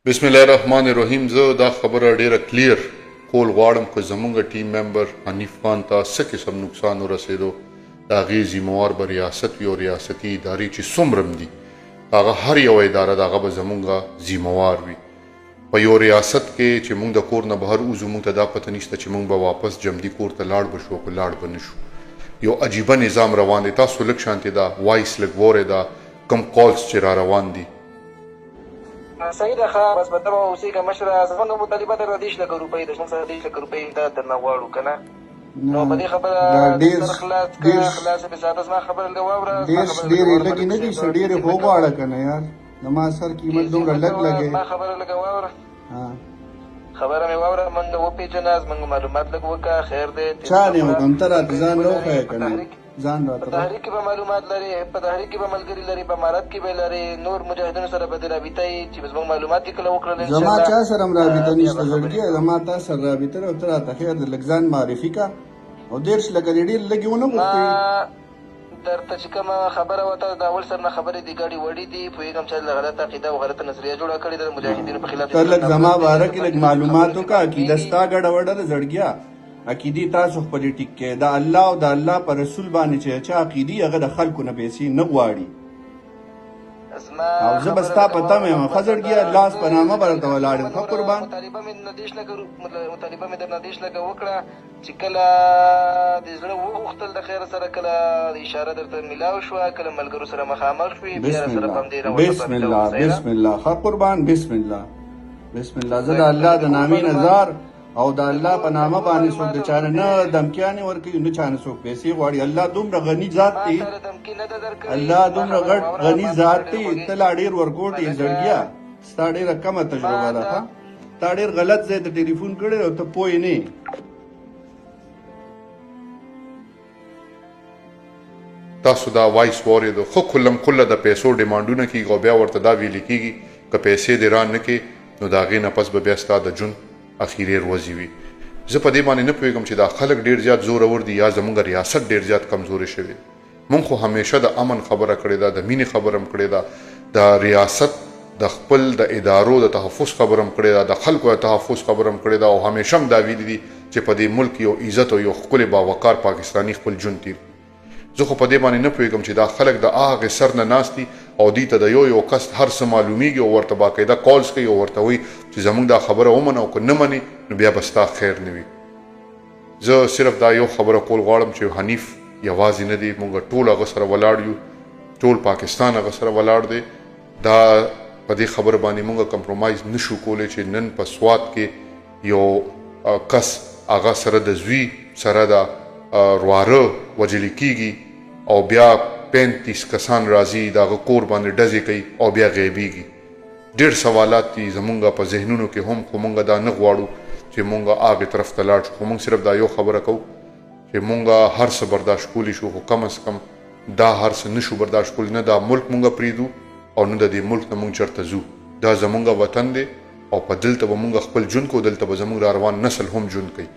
بسم الله الرحمن الرحیم. زه دا خبره ډیره کلیر کول غواړم که زمونږ ټیم ممبر حنیف خان ته څه قسم نقصان ورسېدو د هغې ذموار به ریاست وي او ریاستي ادارې چې څومره دي هغه هر یوه اداره د هغه به زمونږ ذموار وي. په یو ریاست کې چې مونږ د کور نه بهر وځو مونږ ته دا پته نشته چې مونږ به واپس جمدي کور ته لاړ به شو که لاړ به نه شو. یو عجیبه نظام روان دی. تاسو لږ شانتې دا وایس لږ وورئ دا کم کالز چې را روان دي. صحیح ده ښه بس به ته به اوسېږه مشره زموږ مطالبه در 10 لکه روپۍ ده، موږ سره 10 لکه روپۍ امداد درنه غواړو که نه. نو په دې خبره سر خلاص کړه، خلاص پې ساته زما خبره لږه واوره. ډېرې لږې نه دي څه ډېرې خو غواړه که نه یار زما سر قیمت دومره لږ لګې. زما خبره لږه واوره، خبره مې واوره. موږ وپېژنه، زموږ معلومات لږ وکړه، خیر دی. چا نه وکړم ته راته ځان راوښیه که نه ځان راته. په تحریک کې به معلومات لرې، په تحریک کې به ملګري لرې، په امارت کې به لرې، نور مجاهدینو سره به دې رابطه یي چې زموږ معلومات یې کله وکړل. زما چا سره هم رابطه نشته زړګیه، زما تا سره رابطه ده او ته راته خیر د لږ ځان معرفي که او 10 لکه دې ډېر لږې ونه غوښتې. درته چې کومه خبره وه ته د اول سر نه خبرې دي ګاډې وړې دي، پوهېږم چې د غلطه عقیده او غلطه نظریه جوړه کړې ده د مجاهدینو په خلاف. ته لږ زما باره کې لږ معلومات وکړه. عقیده ستا ګډه وډه ده زړګیه، عقیدې تاسو خپلې ټیک کې د الله او د الله په رسول باندې چې چا عقیدې هغه د خلکو نه پیسې نه غواړي. او زه به ستا په تمه یم ښه زړګیه، لاس په نامه به درته ولاړ یم ښه قربان. مطالبه مې درنه 10 لکه وکړه چې کله د زړه وغوښتل د خیر سره، کله د اشاره درته میلاو شوه، کله ملګرو سره مخامخ شوې، بیا سره په همدې بسم الله بسم الله ښه قربان بسم الله بسم الله. زه د الله د نامې نظر او د الله په نامه باندې څوک د چا نه دمکیانې ورکوي نه چا نه څوک پیسې غواړي. الله دومره غني ذات دی، الله دومره غټ غني ذات دی، ته لا ډېر ورکوټې زړګیه. ستا ډېره کمه تجربه ده ښه، تا ډېر غلط ځای ته ټلیفون کړی او ته پوه نه. تاسو دا وایس واورېدو. خو کلم کله د پیسو ډیمانډونه کېږي او بیا ورته دا ویلې کېږي که پیسې دې را نه کړې نو د هغې نه پس به بیا ستا د ژوند اخیری ورځې وي. زه په دې باندې نه پوهېږم چې دا خلک ډېر زیات زورور دي یا زموږ ریاست ډېر زیات کمزورې شوی. مونږ خو همیشه د امن خبره کړې ده، د مینې خبره هم کړې ده، د ریاست د خپل د ادارو د تحفظ خبره هم کړې ده، د خلکو د تحفظ خبره هم کړې ده او همیشه هم دا ویلي دي چې په دې ملک یو عزت او یو ښکلی باوقار پاکستاني خپل ژوند تېر. زه خو په دې باندې نه پوهېږم چې دا خلک د هغې سر نه ناست دي او دوی ته د یو کس هر څه معلومیږي او ورته باقاعده کالز کوي او ورته وایي چې زموږ دا خبره ومنه او که نه منې نو بیا به ستا خیر نه وي. زه صرف دا یو خبره کول غواړم چې حنیف یوازې نه دی، موږ ټول هغه سره ولاړ یو، ټول پاکستان هغه سره ولاړ دی. دا په دې خبره باندې موږ کمپرومایز نشو کولی چې نن په سوات کې یو کس هغه سره د زوی سره د رواره وژلې کېږي او بیا 35 کسان راځي د هغه کور باندې ډزې کوي او بیا غیبیږي. ډېر سوالات دي زمونږ په ذهنونو کې هم، خو مونږ دا نه غواړو چې مونږ هغې طرف ته لاړ شو. خو مونږ صرف دا یو خبره کوو چې مونږ هر څه برداشت کولی شو، خو کم از کم دا هر څه نشو برداشت کولی. نه دا ملک مونږ پرېږدو او نه د دې ملک نه مونږ چېرته ځو. دا زمونږ وطن دی او په دلته به مونږ خپل ژوند کو، دلته به زمونږ را روان نسل هم ژوند کوي.